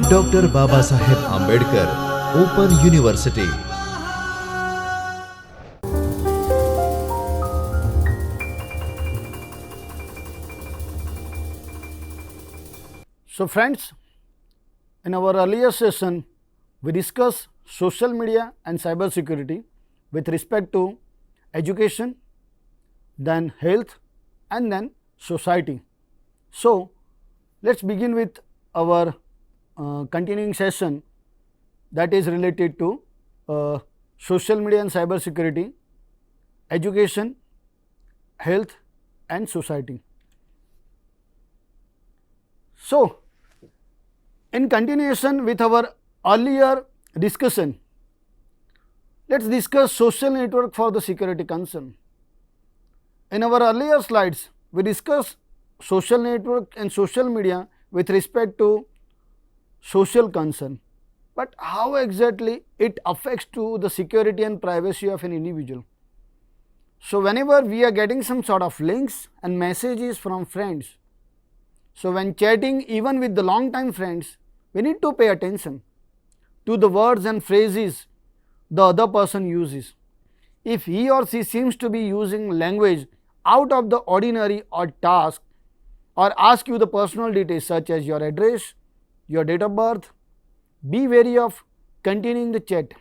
Doctor Baba Saheb Ambedkar open university. So friends, in our earlier session, we discussed social media and cyber security with respect to education, then health, and then society. So let's begin with our continuing session that is related to social media and cyber security, education, health, and society. So in continuation with our earlier discussion, let us discuss social network for the security concern. In our earlier slides, we discussed social network and social media with respect to social concern, but how exactly it affects to the security and privacy of an individual. So whenever we are getting some sort of links and messages from friends, so when chatting even with the long time friends, we need to pay attention to the words and phrases the other person uses. If he or she seems to be using language out of the ordinary or task, or ask you the personal details such as your address, your date of birth, be wary of continuing the chat.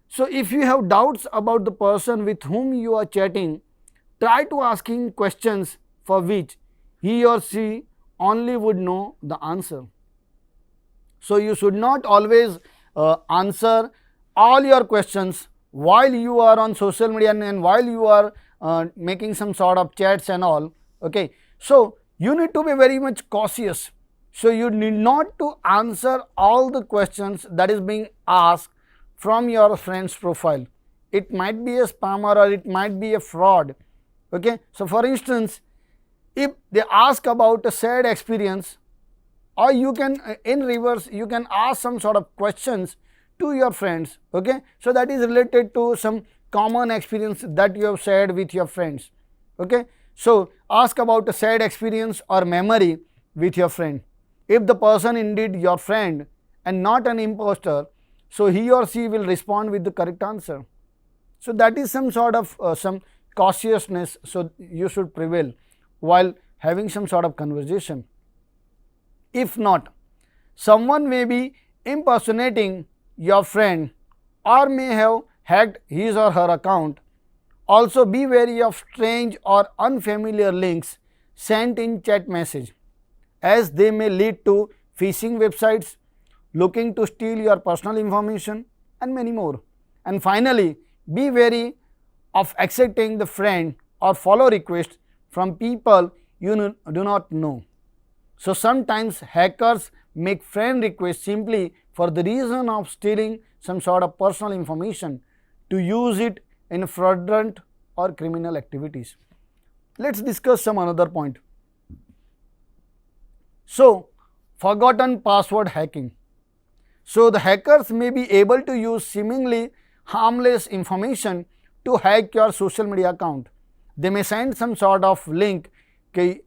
So if you have doubts about the person with whom you are chatting, try to asking questions for which he or she only would know the answer. So you should not always answer all your questions while you are on social media and while you are making some sort of chats and all. Okay. So you need to be very much cautious. So you need not to answer all the questions that is being asked from your friend's profile. It might be a spammer or it might be a fraud. Okay. So for instance, if they ask about a sad experience, or you can in reverse you can ask some sort of questions to your friends. Okay. So that is related to some common experience that you have shared with your friends. Okay. So ask about a sad experience or memory with your friend. If the person indeed your friend and not an imposter, so he or she will respond with the correct answer. So that is some sort of some cautiousness, so you should prevail while having some sort of conversation. If not, someone may be impersonating your friend or may have hacked his or her account. Also be wary of strange or unfamiliar links sent in chat message, as they may lead to phishing websites looking to steal your personal information and many more. And finally, be wary of accepting the friend or follow requests from people you do not know. So sometimes hackers make friend requests simply for the reason of stealing some sort of personal information to use it in fraudulent or criminal activities. Let us discuss some another point. So forgotten password hacking. So the hackers may be able to use seemingly harmless information to hack your social media account. They may send some sort of link, okay,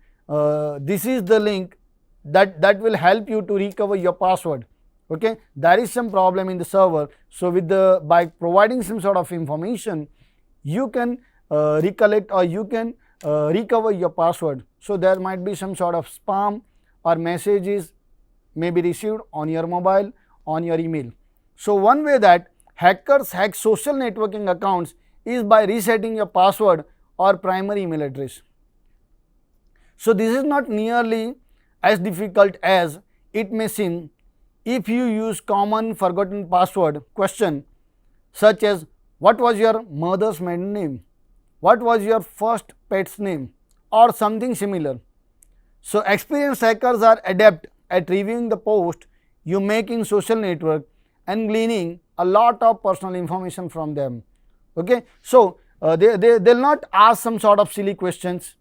this is the link that will help you to recover your password. Okay. There is some problem in the server. So with the by providing some sort of information, you can recollect or you can recover your password. So there might be some sort of spam or messages may be received on your mobile, on your email. So one way that hackers hack social networking accounts is by resetting your password or primary email address. So this is not nearly as difficult as it may seem if you use common forgotten password question such as what was your mother's maiden name, what was your first pet's name, or something similar. So experienced hackers are adept at reviewing the post you make in social network and gleaning a lot of personal information from them. Okay. So they'll not ask some sort of silly questions.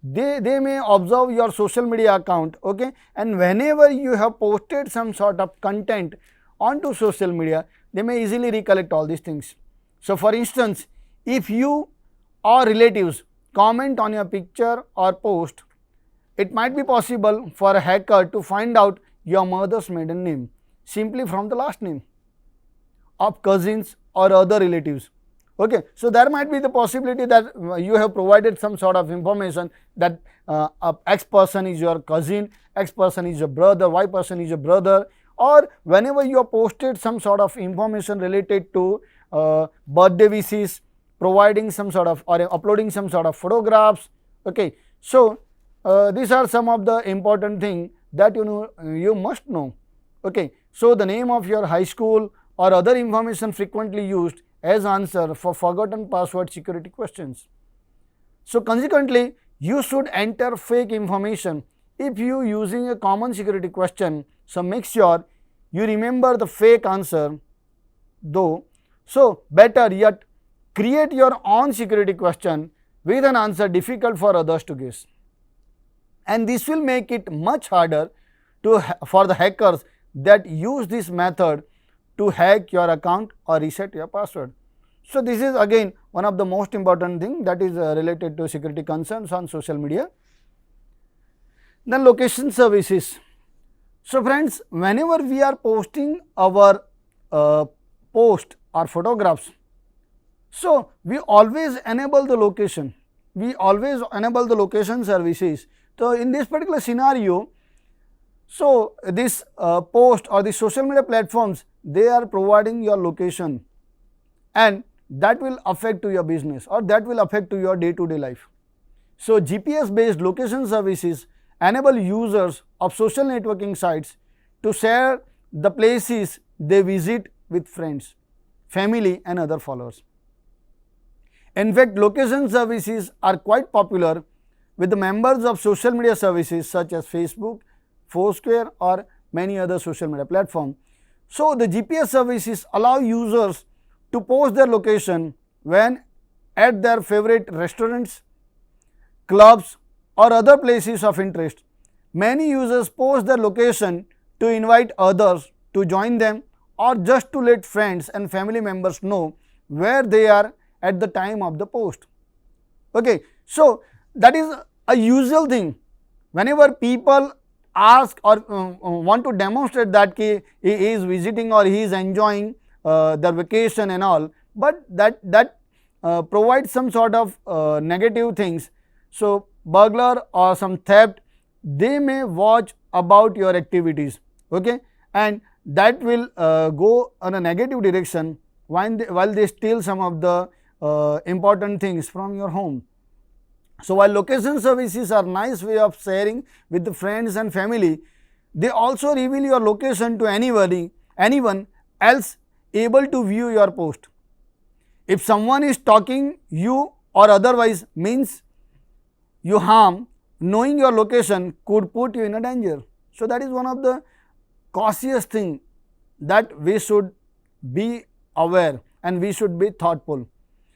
They may observe your social media account, okay, and whenever you have posted some sort of content onto social media, they may easily recollect all these things. So for instance, if you or relatives comment on your picture or post, it might be possible for a hacker to find out your mother's maiden name simply from the last name of cousins or other relatives. Okay, so there might be the possibility that you have provided some sort of information that X person is your cousin, X person is your brother, Y person is your brother, or whenever you have posted some sort of information related to birthday wishes, providing some sort of or uploading some sort of photographs. Okay, so these are some of the important things that you must know. Okay, so the name of your high school or other information frequently used as answer for forgotten password security questions. So consequently, you should enter fake information if you using a common security question. So make sure you remember the fake answer though. So better yet, create your own security question with an answer difficult for others to guess. And this will make it much harder for the hackers that use this method to hack your account or reset your password. So this is again one of the most important thing that is related to security concerns on social media. Then location services. So friends, whenever we are posting our post or photographs, so we always enable the location. We always enable the location services. So in this particular scenario, so this post or the social media platforms, they are providing your location, and that will affect to your business or that will affect to your day-to-day life. So GPS based location services enable users of social networking sites to share the places they visit with friends, family and other followers. In fact, location services are quite popular with the members of social media services such as Facebook, Foursquare or many other social media platforms. So the GPS services allow users to post their location when at their favorite restaurants, clubs or other places of interest. Many users post their location to invite others to join them or just to let friends and family members know where they are at the time of the post. Okay, so that is a usual thing. Whenever people ask or want to demonstrate that he is visiting or he is enjoying their vacation and all, but that provides some sort of negative things. So burglar or some theft, they may watch about your activities, okay, and that will go on a negative direction while they steal some of the important things from your home. So while location services are nice way of sharing with the friends and family, they also reveal your location to anyone else able to view your post. If someone is stalking you or otherwise means you harm, knowing your location could put you in a danger. So that is one of the cautious thing that we should be aware and we should be thoughtful.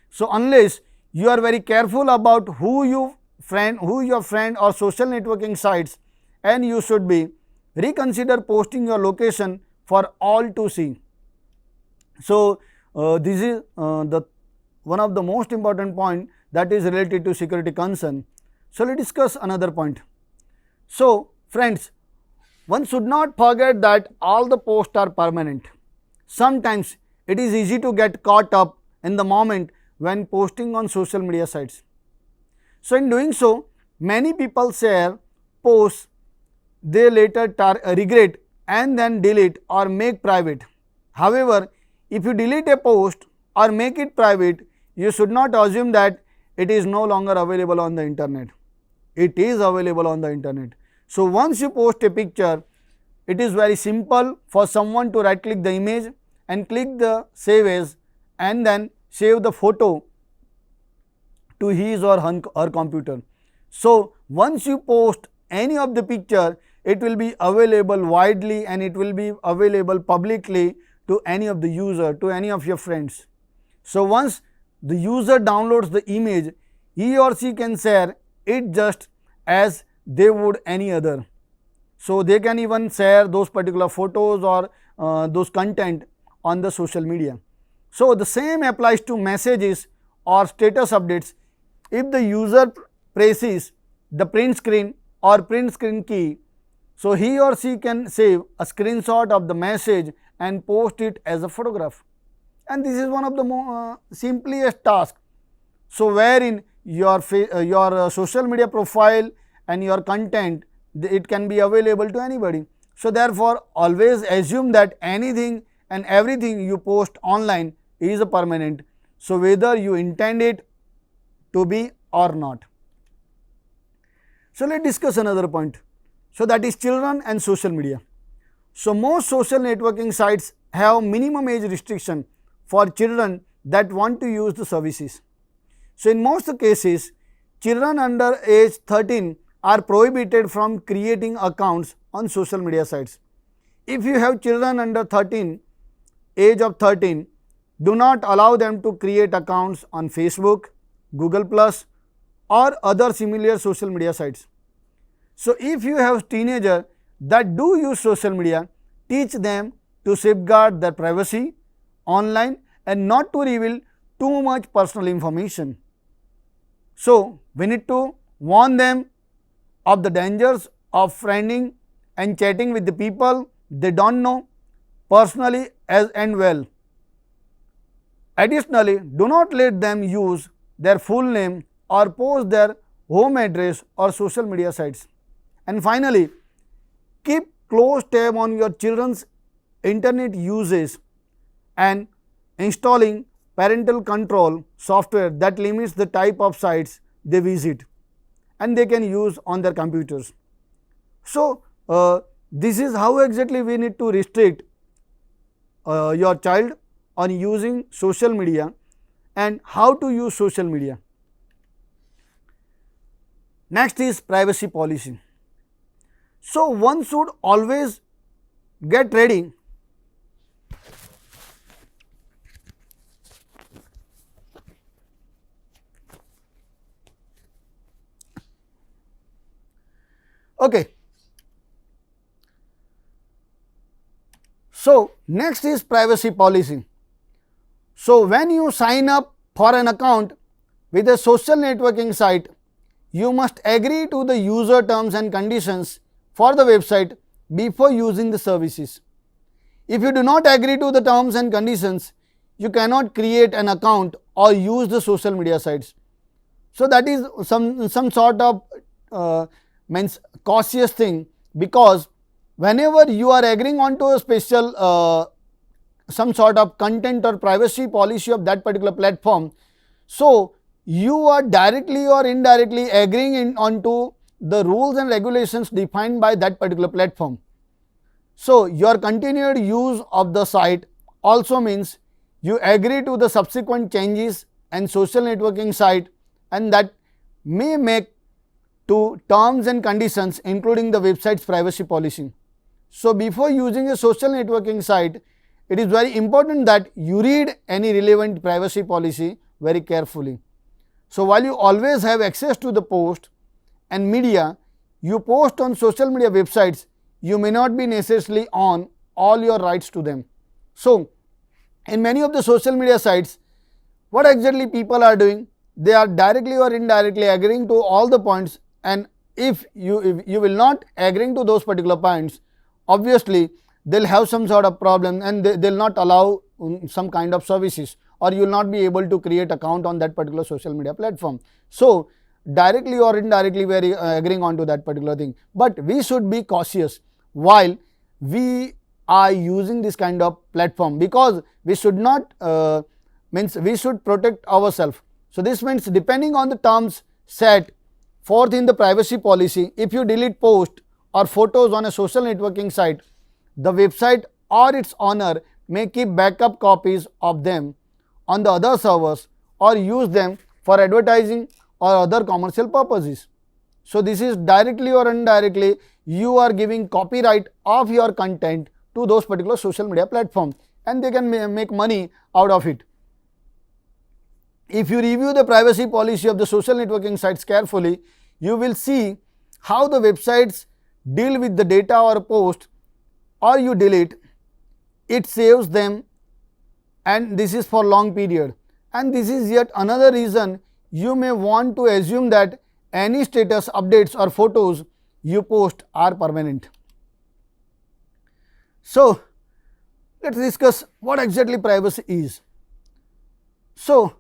So unless you are very careful about who your friend or social networking sites, and you should be reconsider posting your location for all to see. So this is the one of the most important point that is related to security concern. So let's discuss another point. So friends, one should not forget that all the posts are permanent. Sometimes it is easy to get caught up in the moment when posting on social media sites. So in doing so, many people share posts they later regret and then delete or make private. However, if you delete a post or make it private, you should not assume that it is no longer available on the internet. It is available on the internet. So once you post a picture, it is very simple for someone to right click the image and click the save as and then save the photo to his or her computer. So once you post any of the picture, it will be available widely and it will be available publicly to any of the user, to any of your friends. So once the user downloads the image, he or she can share it just as they would any other. So they can even share those particular photos or those content on the social media. So the same applies to messages or status updates. If the user presses the print screen or print screen key. So he or she can save a screenshot of the message and post it as a photograph. And this is one of the simplest tasks. So wherein your social media profile and your content, it can be available to anybody. So therefore always assume that anything and everything you post online is a permanent. So whether you intend it to be or not. So let's discuss another point. So that is children and social media. So most social networking sites have minimum age restriction for children that want to use the services. So in most cases, children under age 13 are prohibited from creating accounts on social media sites. If you have children under 13, age of 13, do not allow them to create accounts on Facebook, Google Plus or other similar social media sites. So if you have teenagers that do use social media, teach them to safeguard their privacy online and not to reveal too much personal information. So we need to warn them of the dangers of friending and chatting with the people they don't know personally as and well. Additionally, do not let them use their full name or post their home address or social media sites. And finally, keep close tab on your children's internet uses and installing parental control software that limits the type of sites they visit and they can use on their computers. So this is how exactly we need to restrict your child on using social media and how to use social media. Next is privacy policy. So one should always get ready okay. So next is privacy policy. So when you sign up for an account with a social networking site, you must agree to the user terms and conditions for the website before using the services. If you do not agree to the terms and conditions, you cannot create an account or use the social media sites. So that is some sort of means cautious thing, because whenever you are agreeing on to a special some sort of content or privacy policy of that particular platform, so you are directly or indirectly agreeing onto the rules and regulations defined by that particular platform. So your continued use of the site also means you agree to the subsequent changes and social networking site, and that may make to terms and conditions including the website's privacy policy. So before using a social networking site, it is very important that you read any relevant privacy policy very carefully. So while you always have access to the post and media you post on social media websites, you may not be necessarily on all your rights to them. So in many of the social media sites, what exactly people are doing, they are directly or indirectly agreeing to all the points, and if you will not agreeing to those particular points, obviously they'll have some sort of problem and they'll not allow some kind of services, or you will not be able to create account on that particular social media platform. So directly or indirectly we are agreeing on to that particular thing, but we should be cautious while we are using this kind of platform, because we should not means we should protect ourselves. So this means depending on the terms set forth in the privacy policy, if you delete posts or photos on a social networking site, the website or its owner may keep backup copies of them on the other servers or use them for advertising or other commercial purposes. So this is directly or indirectly you are giving copyright of your content to those particular social media platforms, and they can make money out of it. If you review the privacy policy of the social networking sites carefully, you will see how the websites deal with the data or post or you delete. It saves them, and this is for long period. And this is yet another reason you may want to assume that any status updates or photos you post are permanent. So, let us discuss what exactly privacy is. So,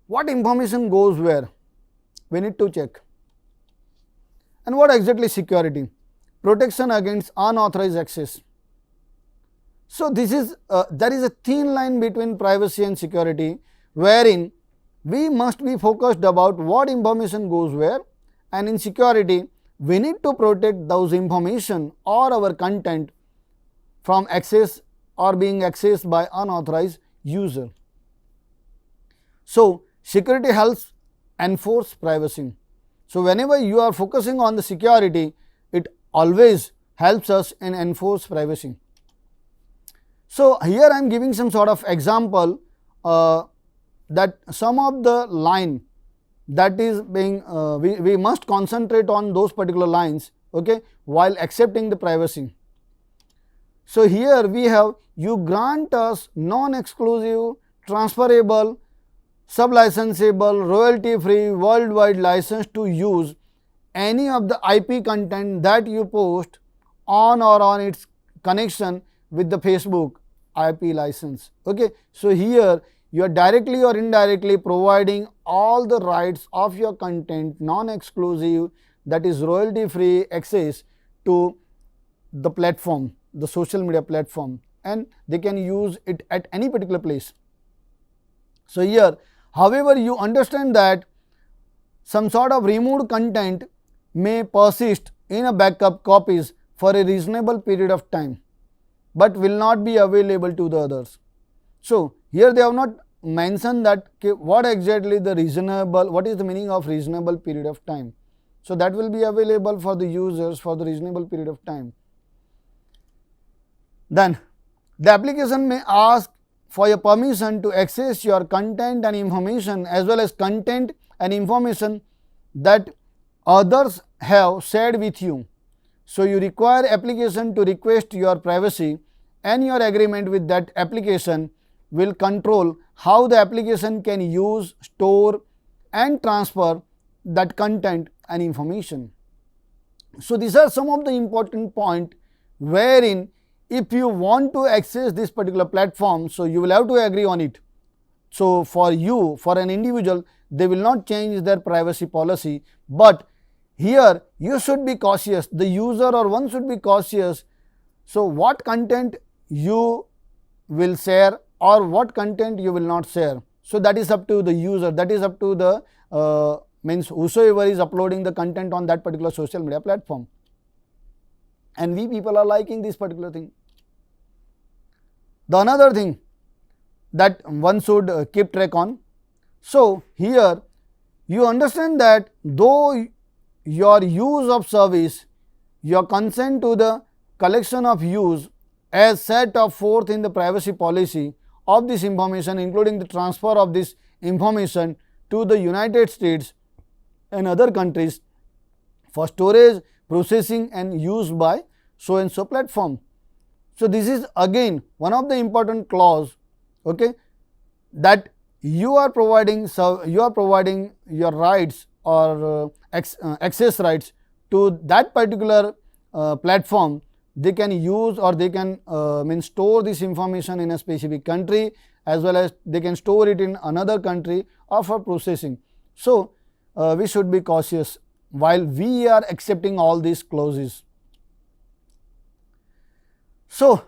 what information goes where? We need to check. And what exactly security? Protection against unauthorized access. So, this is there is a thin line between privacy and security, wherein we must be focused about what information goes where, and in security we need to protect those information or our content from access or being accessed by unauthorized user. So, security helps enforce privacy. So, whenever you are focusing on the security, it always helps us in enforce privacy. So, here I am giving some sort of example that some of the line that is being we must concentrate on those particular lines, okay, while accepting the privacy. So, here we have you grant us non-exclusive, transferable, sublicensable, royalty free, worldwide license to use any of the IP content that you post on or on its connection with the Facebook IP license. Okay. So, here you are directly or indirectly providing all the rights of your content, non-exclusive, that is royalty free access to the platform, the social media platform, and they can use it at any particular place. So, here however, you understand that some sort of removed content may persist in a backup copies for a reasonable period of time, but will not be available to the others. So, here they have not mentioned that what exactly the reasonable, what is the meaning of reasonable period of time. So, that will be available for the users for the reasonable period of time. Then the application may ask for your permission to access your content and information as well as content and information that others have shared with you. So, you require application to request your privacy, and your agreement with that application will control how the application can use, store and transfer that content and information. So, these are some of the important points wherein if you want to access this particular platform, so you will have to agree on it. So, for you, for an individual, they will not change their privacy policy, but here you should be cautious, the user or one should be cautious. So, what content you will share or what content you will not share. So, that is up to the user, that is up to the means whosoever is uploading the content on that particular social media platform, and we people are liking this particular thing. The another thing that one should keep track on. So, here you understand that though your use of service, your consent to the collection of use as set of forth in the privacy policy of this information, including the transfer of this information to the United States and other countries for storage, processing and use by so and so platform. So, this is again one of the important clause, okay, that you are providing your rights or access rights to that particular platform. They can use or they can store this information in a specific country, as well as they can store it in another country or for processing. So, we should be cautious while we are accepting all these clauses. So,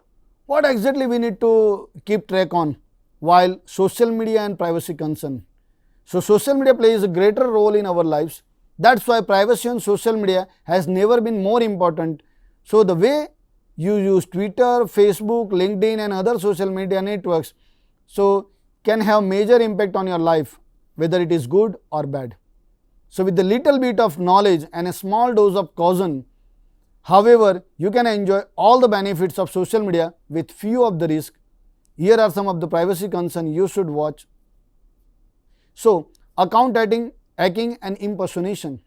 what exactly we need to keep track on while social media and privacy concern? So, social media plays a greater role in our lives. That is why privacy on social media has never been more important. So, the way you use Twitter, Facebook, LinkedIn and other social media networks, so can have major impact on your life, whether it is good or bad. So, with the little bit of knowledge and a small dose of caution, however, you can enjoy all the benefits of social media with few of the risks. Here are some of the privacy concerns you should watch. So, account hacking and impersonation.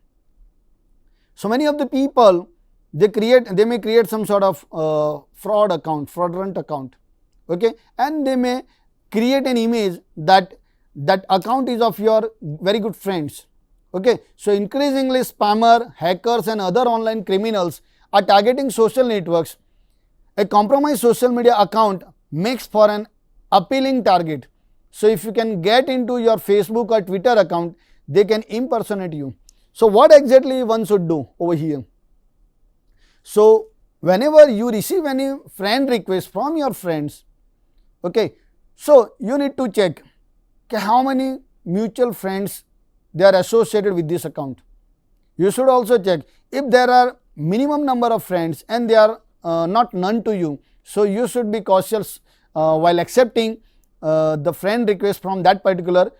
So, many of the people they may create some sort of fraudulent account, okay, and they may create an image that account is of your very good friends, Okay, so increasingly spammer, hackers and other online criminals are targeting social networks. A compromised social media account makes for an appealing target. So if you can get into your Facebook or Twitter account, they can impersonate you. So what exactly one should do over here? So whenever you receive any friend request from your friends, okay, so you need to check how many mutual friends they are associated with this account. You should also check if there are minimum number of friends and they are not known to you. So you should be cautious while accepting the friend request from that particular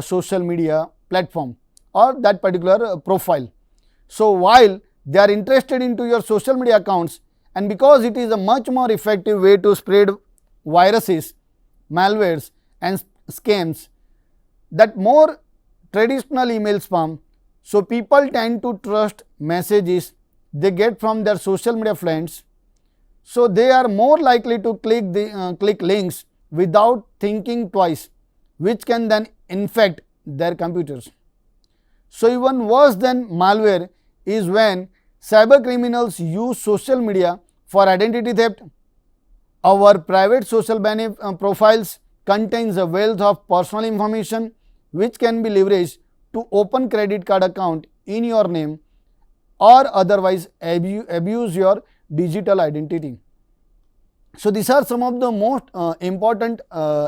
social media platform or that particular profile. So while they are interested into your social media accounts, and because it is a much more effective way to spread viruses, malwares and scams, that more traditional email spam, so people tend to trust messages they get from their social media friends. So they are more likely to click links without thinking twice, which can then infect their computers. So even worse than malware is when cyber criminals use social media for identity theft. Our private social profiles contains a wealth of personal information which can be leveraged to open credit card account in your name or otherwise abuse your digital identity. So these are some of the most important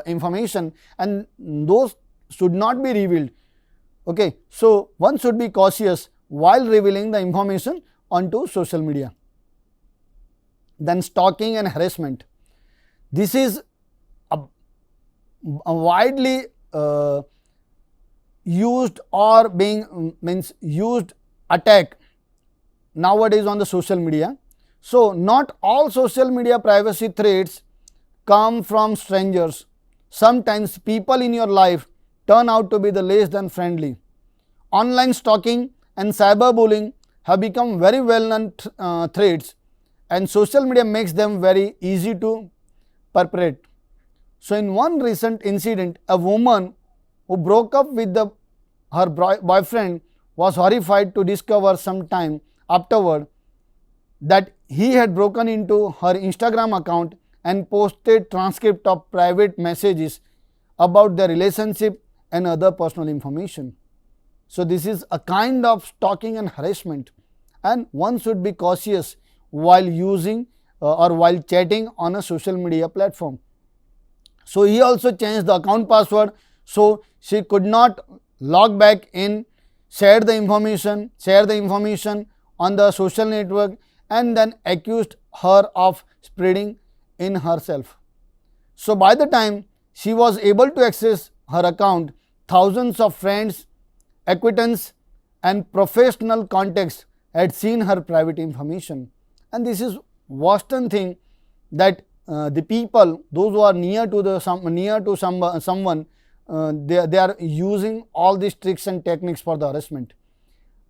information, and those should not be revealed. Okay, so one should be cautious while revealing the information onto social media. Then stalking and harassment. This is a widely used or being used attack nowadays on the social media. So not all social media privacy threats come from strangers. Sometimes people in your life turn out to be the less than friendly. Online stalking and cyberbullying have become very well known threats, and social media makes them very easy to perpetrate. So in one recent incident, a woman who broke up with her boyfriend was horrified to discover some time afterward that he had broken into her Instagram account and posted transcript of private messages about their relationship and other personal information. So this is a kind of stalking and harassment, and one should be cautious while using or while chatting on a social media platform. So he also changed the account password so she could not log back in, share the information on the social network, and then accused her of spreading in herself. So by the time she was able to access her account, thousands of friends, acquaintances and professional contacts had seen her private information. And this is worst thing, that the people, those who are near to someone, they are using all these tricks and techniques for the harassment.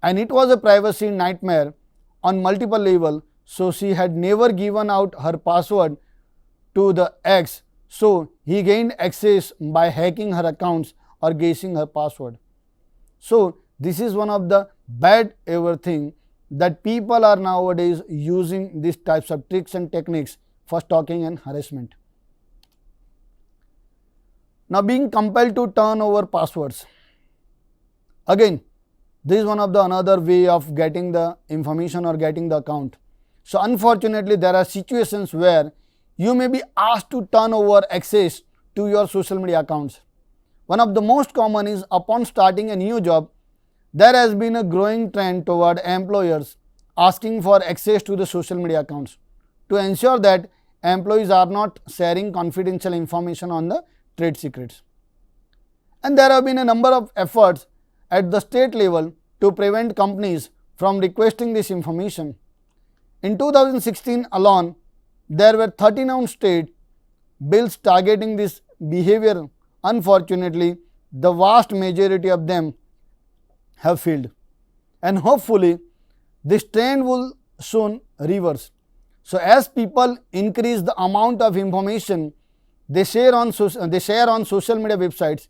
And it was a privacy nightmare on multiple levels. So she had never given out her password to the ex, so he gained access by hacking her accounts or guessing her password. So this is one of the bad ever thing, that people are nowadays using these types of tricks and techniques for stalking and harassment. Now being compelled to turn over passwords. Again, this is one of the another way of getting the information or getting the account. So unfortunately, there are situations where you may be asked to turn over access to your social media accounts. One of the most common is upon starting a new job, there has been a growing trend toward employers asking for access to the social media accounts to ensure that employees are not sharing confidential information on the trade secrets. And there have been a number of efforts at the state level to prevent companies from requesting this information. In 2016 alone, there were 39 state bills targeting this behavior. Unfortunately, the vast majority of them have failed, and hopefully this trend will soon reverse. So as people increase the amount of information they share on social media websites,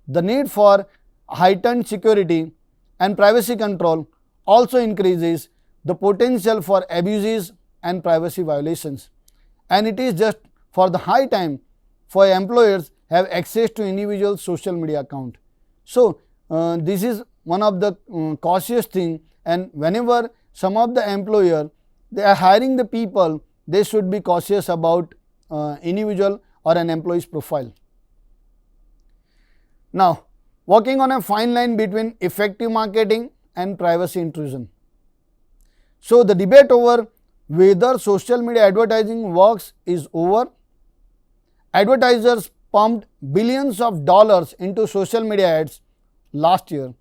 the need for heightened security and privacy control also increases the potential for abuses and privacy violations. And it is just for the high time for employers have access to individual social media account. So, this is one of the cautious thing, and whenever some of the employer they are hiring the people, they should be cautious about individual or an employee's profile. Now, walking on a fine line between effective marketing and privacy intrusion. So, the debate over whether social media advertising works is over. Advertisers pumped billions of dollars into social media ads last year,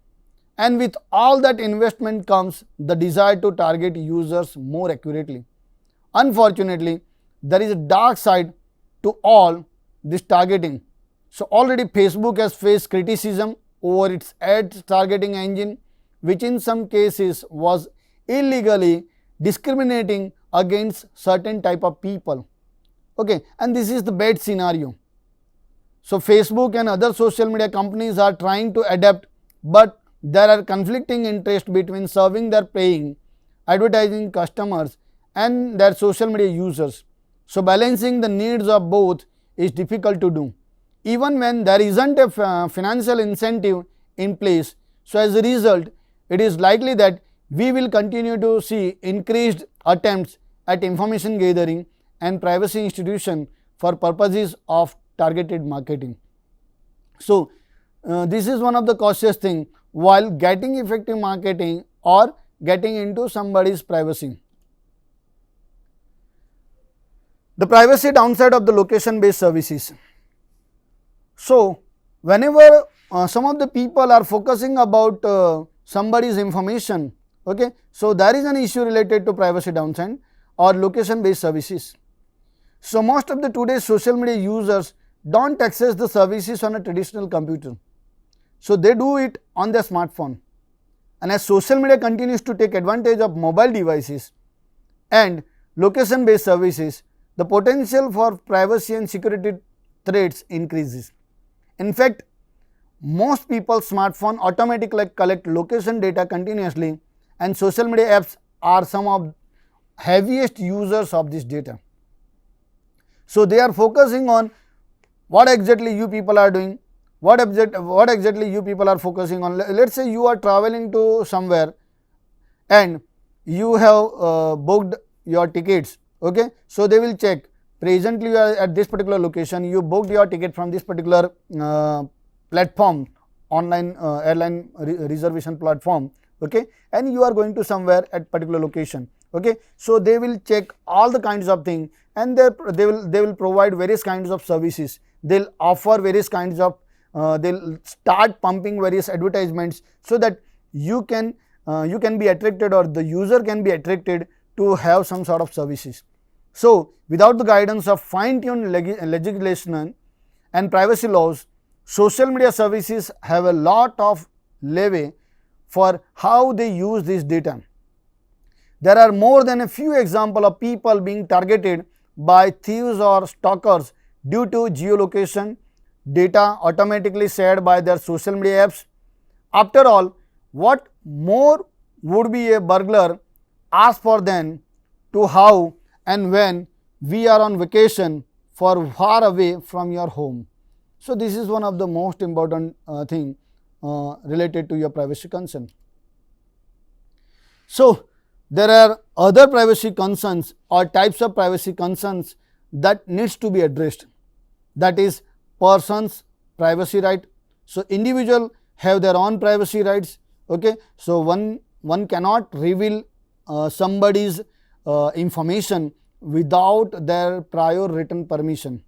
and with all that investment comes the desire to target users more accurately. Unfortunately, there is a dark side to all this targeting. So, already Facebook has faced criticism over its ads targeting engine, which in some cases was illegally discriminating against certain type of people. Okay, and this is the bad scenario. So, Facebook and other social media companies are trying to adapt, but there are conflicting interests between serving their paying advertising customers and their social media users. So, balancing the needs of both is difficult to do, even when there isn't a financial incentive in place. So, as a result, it is likely that we will continue to see increased attempts at information gathering and privacy institution for purposes of targeted marketing. So, this is one of the cautious thing while getting effective marketing or getting into somebody's privacy. The privacy downside of the location based services. So, whenever some of the people are focusing about somebody's information, okay, so there is an issue related to privacy downside or location based services. So, most of the today's social media users don't access the services on a traditional computer. So, they do it on their smartphone, and as social media continues to take advantage of mobile devices and location based services, the potential for privacy and security threats increases. In fact, most people's smartphone automatically collect location data continuously, and social media apps are some of heaviest users of this data. So, they are focusing on what exactly you people are doing, what exactly you people are focusing on. Let us say you are traveling to somewhere and you have booked your tickets, okay. So, they will check presently you are at this particular location, you booked your ticket from this particular platform, online airline reservation platform, okay, and you are going to somewhere at particular location, okay. So, they will check all the kinds of things, and they will provide various kinds of services, they will offer various kinds of they will start pumping various advertisements, so that you can be attracted, or the user can be attracted to have some sort of services. So, without the guidance of fine tuned legislation and privacy laws, social media services have a lot of leeway for how they use this data. There are more than a few examples of people being targeted by thieves or stalkers due to geolocation data automatically shared by their social media apps. After all, what more would be a burglar ask for than to how and when we are on vacation for far away from your home. So, this is one of the most important thing related to your privacy concern. So, there are other privacy concerns or types of privacy concerns that needs to be addressed, that is persons privacy right. So, individual have their own privacy rights, okay. So, one cannot reveal somebody's information without their prior written permission.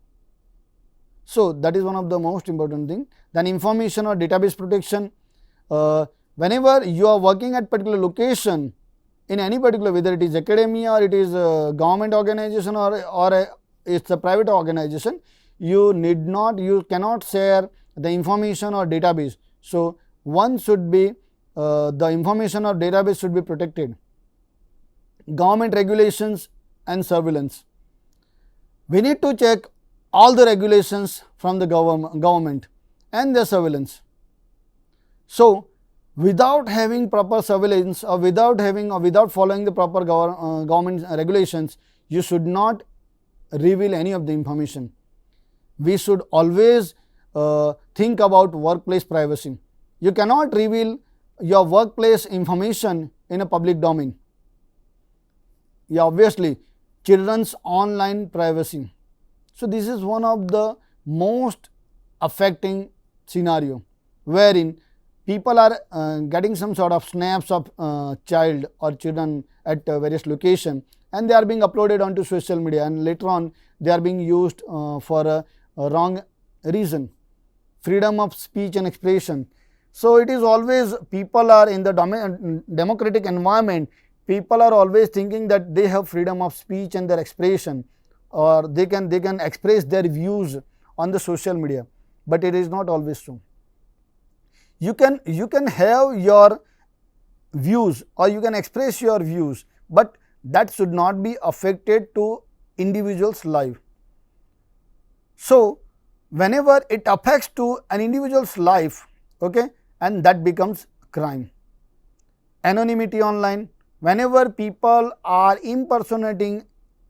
So, that is one of the most important thing. Then information or database protection, whenever you are working at particular location in any particular, whether it is academia or it is a government organization or it is a private organization, you cannot share the information or database. So, one should be the information or database should be protected. Government regulations and surveillance, we need to check all the regulations from the government and the surveillance. So, without having proper surveillance or without following the proper government regulations, you should not reveal any of the information. We should always think about workplace privacy. You cannot reveal your workplace information in a public domain. Yeah, obviously, children's online privacy. So this is one of the most affecting scenario, wherein people are getting some sort of snaps of child or children at various location, and they are being uploaded onto social media, and later on they are being used for a wrong reason. Freedom of speech and expression. So it is always, people are in the democratic environment, people are always thinking that they have freedom of speech and their expression, or they can express their views on the social media, but it is not always true. You can have your views or you can express your views, but that should not be affected to individual's life. So whenever it affects to an individual's life, okay, and that becomes crime. Anonymity online. Whenever people are impersonating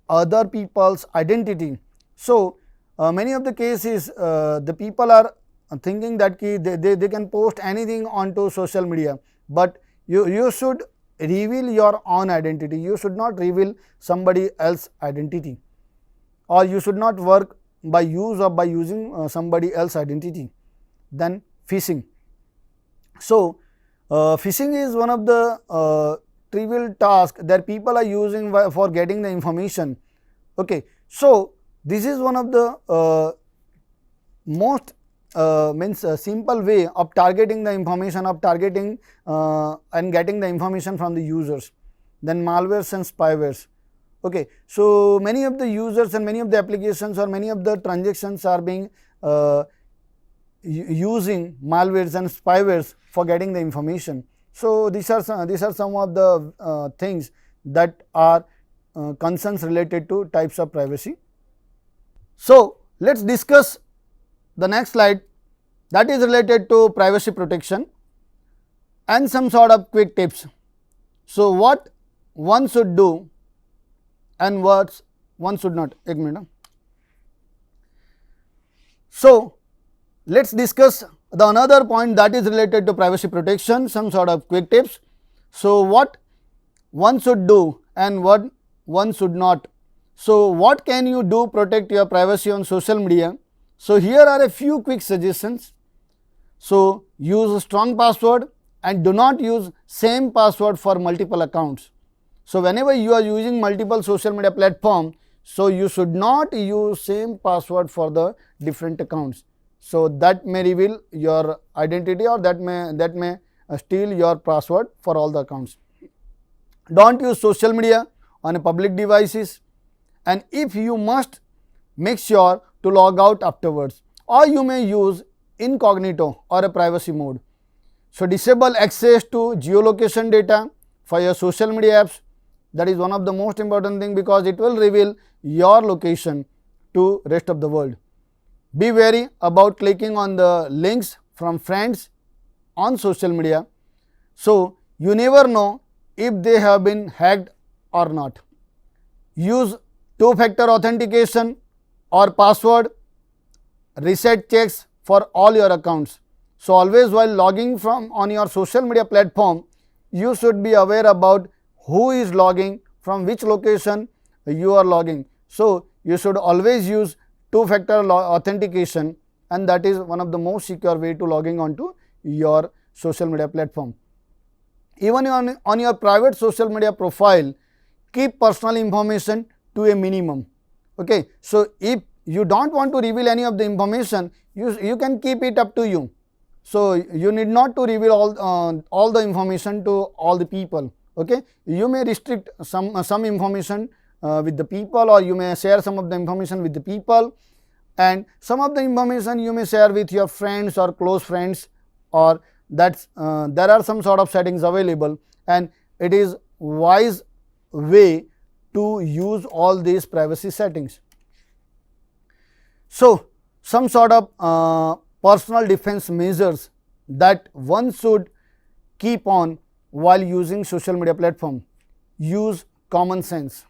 other people's identity, so many of the cases the people are thinking that they can post anything onto social media, but you should reveal your own identity. You should not reveal somebody else's identity, or you should not work by using somebody else's identity. Then phishing. So phishing is one of the trivial task that people are using for getting the information. Okay, so this is one of the most simple way of targeting the information, of targeting and getting the information from the users. Then malwares and spywares. Okay, so many of the users and many of the applications or many of the transactions are being using malwares and spywares for getting the information. So these are some of the things that are concerns related to types of privacy. So let's discuss the next slide, that is related to privacy protection and some sort of quick tips. So what one should do and what one should not. Ek minute. So let's discuss the another point that is related to privacy protection, some sort of quick tips. So what one should do and what one should not. So what can you do protect your privacy on social media? So here are a few quick suggestions. So use a strong password and do not use same password for multiple accounts. So whenever you are using multiple social media platform, so you should not use same password for the different accounts. So that may reveal your identity, or that may steal your password for all the accounts. Don't use social media on a public devices, and if you must, make sure to log out afterwards, or you may use incognito or a privacy mode. So disable access to geolocation data for your social media apps. That is one of the most important thing, because it will reveal your location to rest of the world. Be wary about clicking on the links from friends on social media. So you never know if they have been hacked or not. Use two-factor authentication or password reset checks for all your accounts. So always while logging from on your social media platform, you should be aware about who is logging, from which location you are logging. So you should always use two-factor authentication, and that is one of the most secure way to logging onto your social media platform. Even on your private social media profile, keep personal information to a minimum. Okay, so if you don't want to reveal any of the information, you can keep it up to you. So you need not to reveal all the information to all the people. Okay, you may restrict some information with the people, or you may share some of the information with the people, and some of the information you may share with your friends or close friends, or that's there are some sort of settings available, and it is wise way to use all these privacy settings. So some sort of personal defense measures that one should keep on while using social media platform? Use common sense.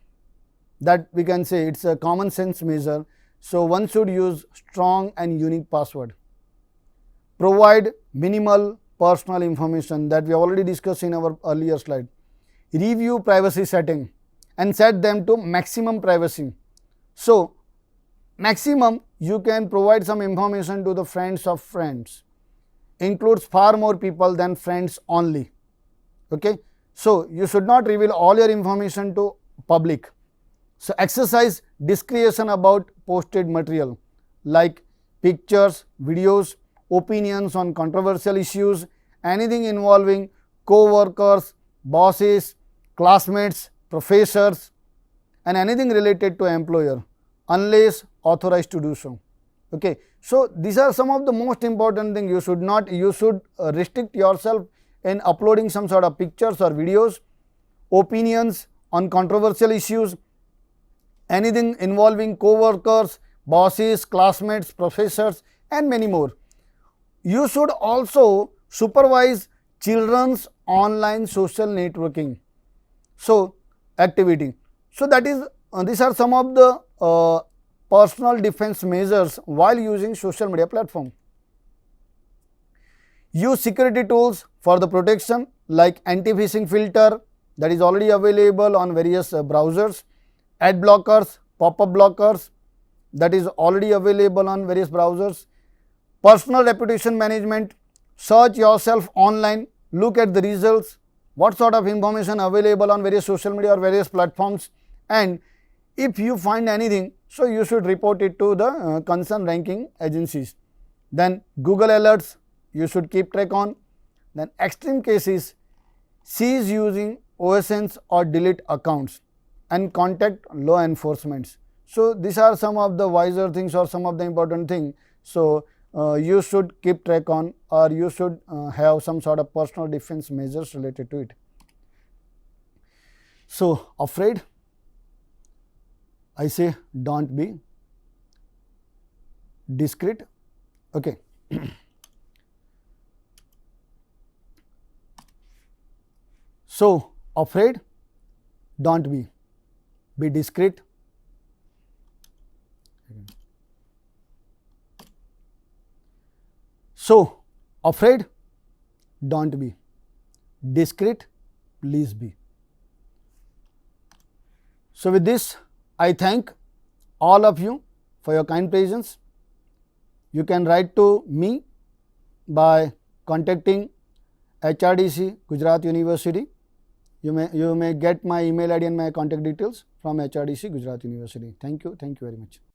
That we can say it's a common sense measure. So, one should use strong and unique password. Provide minimal personal information, that we already discussed in our earlier slide. Review privacy setting and set them to maximum privacy. So, maximum you can provide some information to the friends of friends, includes far more people than friends only. Okay. So, you should not reveal all your information to public. So, exercise discretion about posted material like pictures, videos, opinions on controversial issues, anything involving co-workers, bosses, classmates, professors, and anything related to employer unless authorized to do so. Okay. So, these are some of the most important things. You should restrict yourself in uploading some sort of pictures or videos, opinions on controversial issues, anything involving co-workers, bosses, classmates, professors, and many more. You should also supervise children's online social networking activity. So, that is these are some of the personal defense measures while using social media platform. Use security tools for the protection like anti-phishing filter, that is already available on various browsers, ad blockers, pop-up blockers, that is already available on various browsers. Personal reputation management, search yourself online, look at the results, what sort of information available on various social media or various platforms, and if you find anything, so you should report it to the concerned ranking agencies. Then Google alerts you should keep track on. Then extreme cases, cease using OSNs or delete accounts and contact law enforcement. So, these are some of the wiser things or some of the important things. So, you should keep track on, or you should have some sort of personal defense measures related to it. So, afraid, I say don't be. Discreet, okay. So, afraid, don't be discreet. So, afraid, don't be. Discreet, please be. So, with this, I thank all of you for your kind presence. You can write to me by contacting HRDC Gujarat University. You may get my email ID and my contact details from HRDC Gujarat University. Thank you very much.